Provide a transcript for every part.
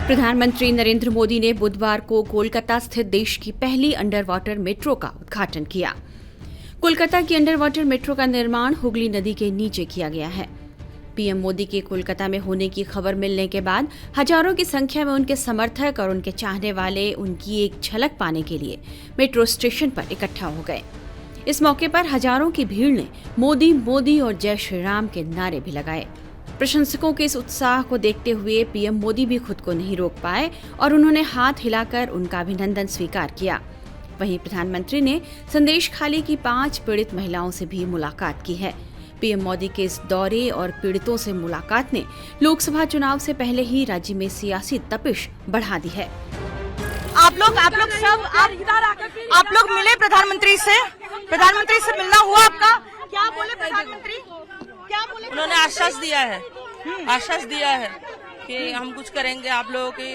प्रधानमंत्री नरेंद्र मोदी ने बुधवार को कोलकाता स्थित देश की पहली अंडर वाटर मेट्रो का उद्घाटन किया। कोलकाता की अंडर वाटर मेट्रो का निर्माण हुगली नदी के नीचे किया गया है। पीएम मोदी के कोलकाता में होने की खबर मिलने के बाद हजारों की संख्या में उनके समर्थक और उनके चाहने वाले उनकी एक झलक पाने के लिए मेट्रो स्टेशन पर इकट्ठा हो गए। इस मौके पर हजारों की भीड़ ने मोदी मोदी और जय श्री राम के नारे भी लगाए। प्रशंसकों के इस उत्साह को देखते हुए पीएम मोदी भी खुद को नहीं रोक पाए और उन्होंने हाथ हिलाकर उनका अभिनंदन स्वीकार किया। वहीं प्रधानमंत्री ने संदेश खाली की 5 पीड़ित महिलाओं से भी मुलाकात की है। पीएम मोदी के इस दौरे और पीड़ितों से मुलाकात ने लोकसभा चुनाव से पहले ही राज्य में सियासी तपिश बढ़ा दी है। आप लोग मिले प्रधानमंत्री से मिलना हुआ आपका? क्या बोले प्रधानमंत्री? उन्होंने आश्वास दिया है कि हम कुछ करेंगे, आप लोगों की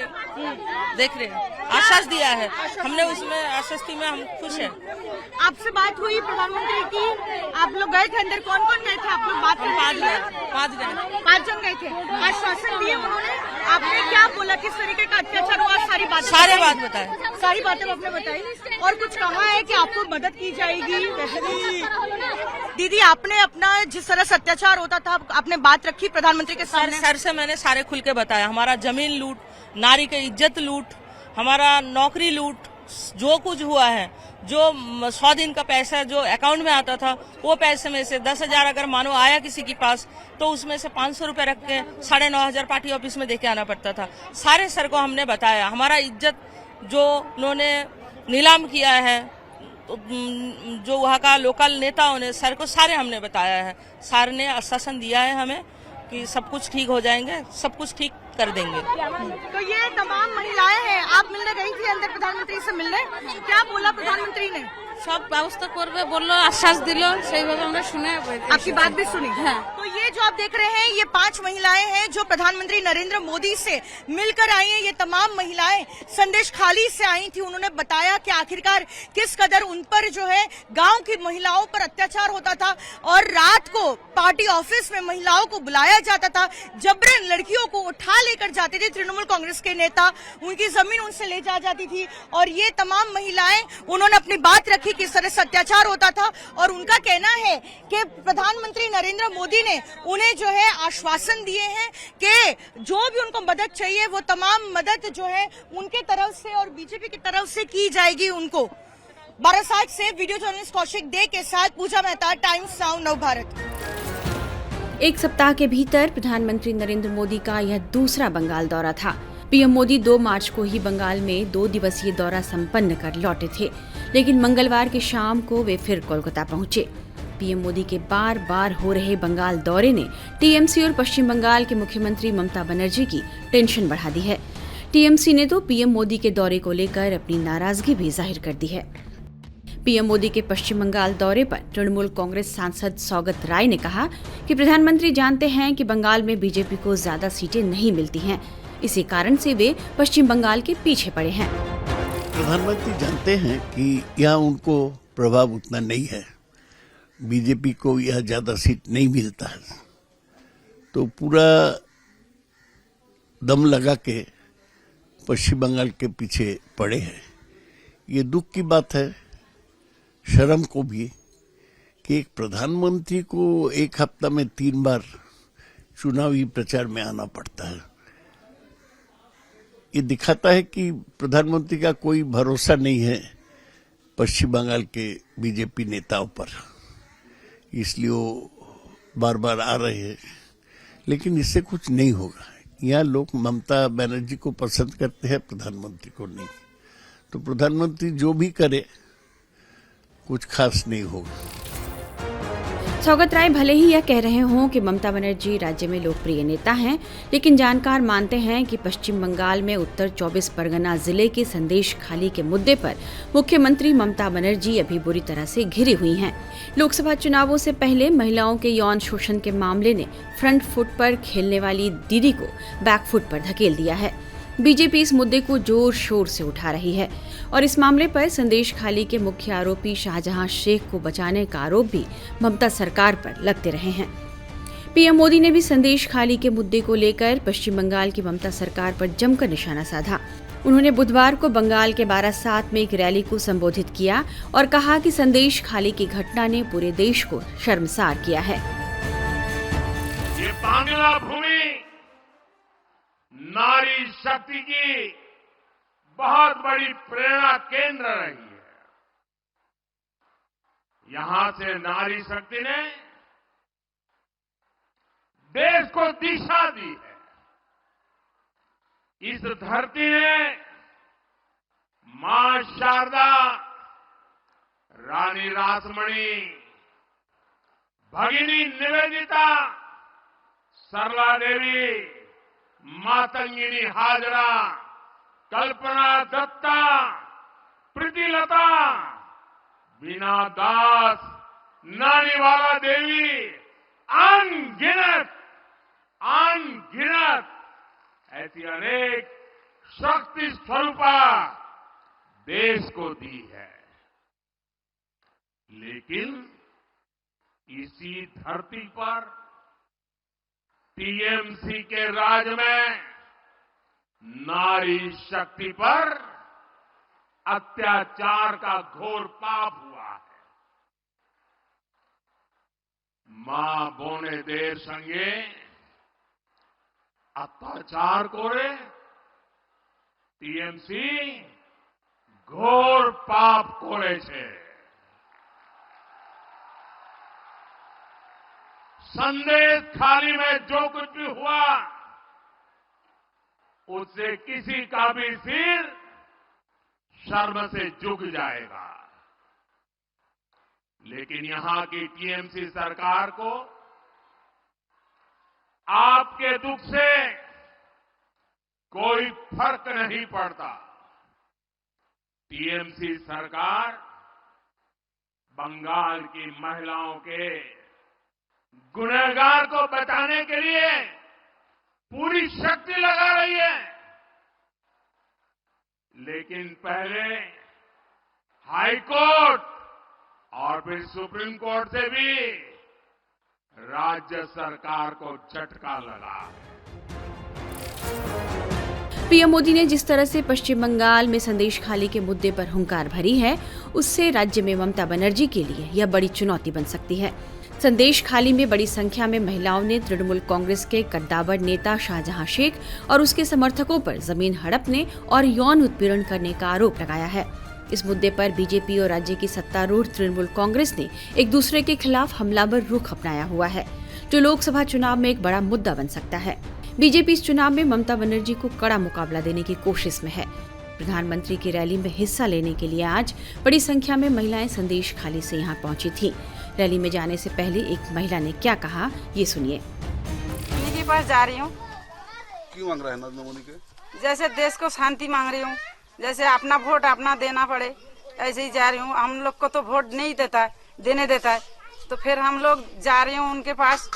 देख रहे हैं, आश्वास दिया है हमने, उसमें आश्वस्ति में हम खुश हैं। आपसे बात हुई प्रधानमंत्री की? आप लोग गए थे अंदर? कौन कौन गए थे आप लोग? बात करने 5 जन गए थे। आश्वासन दिए उन्होंने? आपने क्या बोला, किस तरीके का अत्याचार हुआ? सारी बातें आपने बताई और कुछ कहा है कि आपको मदद की जाएगी? दीदी, आपने अपना जिस तरह से अत्याचार होता था आपने बात रखी प्रधानमंत्री के सामने? सर से मैंने सारे खुल के बताया। हमारा जमीन लूट, नारी की इज्जत लूट, हमारा नौकरी लूट, जो कुछ हुआ है, जो 100 दिन का पैसा जो अकाउंट में आता था, वो पैसे में से 10,000 अगर मानो आया किसी के पास तो उसमें से 500 रुपए रख के 9,500 पार्टी ऑफिस में देके आना पड़ता था। सारे सर को हमने बताया। हमारा इज्जत जो उन्होंने नीलाम किया है, जो वहाँ का लोकल नेताओं ने, सर को सारे हमने बताया है। सर ने आश्वासन दिया है हमें कि सब कुछ ठीक हो जाएंगे, सब कुछ ठीक कर देंगे। तो ये तमाम महिलाएं हैं, आप मिलने गई थी अंदर प्रधानमंत्री से मिलने, क्या बोला प्रधानमंत्री ने? सब व्यवस्था करबे बोलो, आश्वास दिलो, सही भाবে আমরা শুনে आपकी बात भी सुनी। तो ये जो आप देख रहे हैं, ये 5 महिलाएं हैं जो प्रधानमंत्री नरेंद्र मोदी से मिलकर आई हैं। ये तमाम महिलाएं संदेश खाली से आई थी। उन्होंने बताया कि आखिरकार किस कदर उन पर जो है गांव की महिलाओं पर अत्याचार होता था और रात को पार्टी ऑफिस में महिलाओं को बुलाया जाता था, जबरन लड़कियों को उठा लेकर जाते थे तृणमूल कांग्रेस के नेता, उनकी जमीन उनसे ले जाती थी। और ये तमाम महिलाएं उन्होंने अपनी बात रखी किस तरह से अत्याचार होता था और उनका कहना है कि प्रधानमंत्री नरेंद्र मोदी ने उन्हें जो है आश्वासन दिए हैं कि जो भी उनको मदद चाहिए वो तमाम मदद जो है उनके तरफ से और बीजेपी की तरफ से की जाएगी उनको। बारासात से वीडियो जर्नलिस्ट कौशिक दे के साथ पूजा मेहता, टाइम्स नाउ नव भारत। एक सप्ताह के भीतर प्रधानमंत्री नरेंद्र मोदी का यह दूसरा बंगाल दौरा था। पीएम मोदी 2 मार्च को ही बंगाल में 2 दिवसीय दौरा संपन्न कर लौटे थे, लेकिन मंगलवार की शाम को वे फिर कोलकाता पहुंचे। पीएम मोदी के बार बार हो रहे बंगाल दौरे ने टीएमसी और पश्चिम बंगाल के मुख्यमंत्री ममता बनर्जी की टेंशन बढ़ा दी है। टीएमसी ने तो पीएम मोदी के दौरे को लेकर अपनी नाराजगी भी जाहिर कर दी है। पीएम मोदी के पश्चिम बंगाल दौरे पर तृणमूल कांग्रेस सांसद सौगत राय ने कहा कि प्रधानमंत्री जानते हैं कि बंगाल में बीजेपी को ज्यादा सीटें नहीं मिलती हैं, इसी कारण से वे पश्चिम बंगाल के पीछे पड़े हैं। प्रधानमंत्री जानते हैं कि यहाँ उनको प्रभाव उतना नहीं है, बीजेपी को यहाँ ज्यादा सीट नहीं मिलता है, तो पूरा दम लगा के पश्चिम बंगाल के पीछे पड़े हैं। ये दुख की बात है, शर्म को भी, कि एक प्रधानमंत्री को एक हफ्ता में 3 बार चुनावी प्रचार में आना पड़ता है। ये दिखाता है कि प्रधानमंत्री का कोई भरोसा नहीं है पश्चिम बंगाल के बीजेपी नेताओं पर, इसलिए वो बार बार आ रहे हैं। लेकिन इससे कुछ नहीं होगा। यहाँ लोग ममता बनर्जी को पसंद करते हैं, प्रधानमंत्री को नहीं। तो प्रधानमंत्री जो भी करे कुछ खास नहीं होगा। सौगत राय भले ही यह कह रहे हों कि ममता बनर्जी राज्य में लोकप्रिय नेता हैं, लेकिन जानकार मानते हैं कि पश्चिम बंगाल में उत्तर 24 परगना जिले के संदेश खाली के मुद्दे पर मुख्यमंत्री ममता बनर्जी अभी बुरी तरह से घिरी हुई हैं। लोकसभा चुनावों से पहले महिलाओं के यौन शोषण के मामले ने फ्रंट फुट पर खेलने वाली दीदी को बैक फुट पर धकेल दिया है। बीजेपी इस मुद्दे को जोर शोर से उठा रही है और इस मामले पर संदेश खाली के मुख्य आरोपी शाहजहां शेख को बचाने का आरोप भी ममता सरकार पर लगते रहे हैं। पीएम मोदी ने भी संदेश खाली के मुद्दे को लेकर पश्चिम बंगाल की ममता सरकार पर जमकर निशाना साधा। उन्होंने बुधवार को बंगाल के बारासात में एक रैली को संबोधित किया और कहा कि संदेश खाली की घटना ने पूरे देश को शर्मसार किया है। ये बांग्ला भूमि नारी शक्ति की बहुत बड़ी प्रेरणा केंद्र रही है। यहां से नारी शक्ति ने देश को दिशा दी है। इस धरती ने मां शारदा, रानी रासमणी, भगिनी निवेदिता, सरला देवी, मातंगिनी हाजरा, कल्पना दत्ता, प्रीतिलता, बीना दास, नानीवाला देवी, अनगिनत ऐसी अनेक शक्ति स्वरूपा देश को दी है। लेकिन इसी धरती पर टीएमसी के राज में नारी शक्ति पर अत्याचार का घोर पाप हुआ है। मां बोने देर संगे अत्याचार करे टीएमसी घोर पाप करे छे। संदेश खाली में जो कुछ भी हुआ उससे किसी का भी सिर शर्म से झुक जाएगा। लेकिन यहां की टीएमसी सरकार को आपके दुख से कोई फर्क नहीं पड़ता। टीएमसी सरकार बंगाल की महिलाओं के गुनहगार को बचाने के लिए पूरी शक्ति लगा रही है। लेकिन पहले हाई कोर्ट और फिर सुप्रीम कोर्ट से भी राज्य सरकार को झटका लगा। पीएम मोदी ने जिस तरह से पश्चिम बंगाल में संदेश खाली के मुद्दे पर हुंकार भरी है, उससे राज्य में ममता बनर्जी के लिए यह बड़ी चुनौती बन सकती है। संदेश खाली में बड़ी संख्या में महिलाओं ने तृणमूल कांग्रेस के कद्दावर नेता शाहजहां शेख और उसके समर्थकों पर जमीन हड़पने और यौन उत्पीड़न करने का आरोप लगाया है। इस मुद्दे पर बीजेपी और राज्य की सत्तारूढ़ तृणमूल कांग्रेस ने एक दूसरे के खिलाफ हमलावर रुख अपनाया हुआ है, जो लोकसभा चुनाव में एक बड़ा मुद्दा बन सकता है। बीजेपी इस चुनाव में ममता बनर्जी को कड़ा मुकाबला देने की कोशिश में है। प्रधानमंत्री की रैली में हिस्सा लेने के लिए आज बड़ी संख्या में महिलाएं संदेश खाली से यहां पहुंची थी। रैली में जाने से पहले एक महिला ने क्या कहा, ये सुनिए। मोदी के पास जा रही हूँ। क्यों मांग रहा है नरेंद्र मोदी के? जैसे देश को शांति मांग रही हूँ, जैसे अपना वोट अपना देना पड़े, ऐसे ही जा रही हूँ। हम लोग को तो वोट नहीं देने देता है, तो फिर हम लोग जा रही हूँ उनके पास।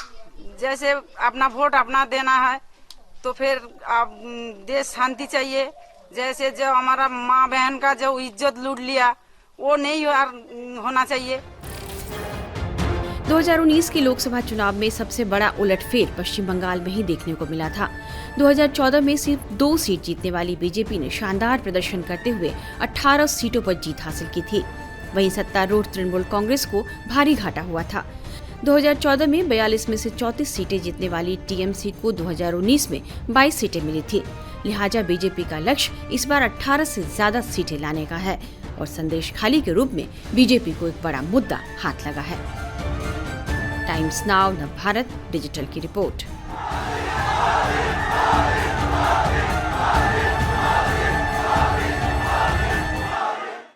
जैसे अपना वोट अपना देना है, तो फिर अब देश शांति चाहिए। जैसे जो हमारा माँ बहन का जो इज्जत लूट लिया, वो नहीं होना चाहिए। 2019 के लोकसभा चुनाव में सबसे बड़ा उलटफेर पश्चिम बंगाल में ही देखने को मिला था। 2014 में सिर्फ 2 सीट जीतने वाली बीजेपी ने शानदार प्रदर्शन करते हुए 18 सीटों पर जीत हासिल की थी। वहीं सत्तारूढ़ तृणमूल कांग्रेस को भारी घाटा हुआ था। 2014 में 42 में से 34 सीटें जीतने वाली टीएमसी को 2019 में 22 सीटें मिली थी। लिहाजा बीजेपी का लक्ष्य इस बार 18 से ज्यादा सीटें लाने का है और संदेश खाली के रूप में बीजेपी को एक बड़ा मुद्दा हाथ लगा है। टाइम्स नाउ नवभारत डिजिटल की रिपोर्ट।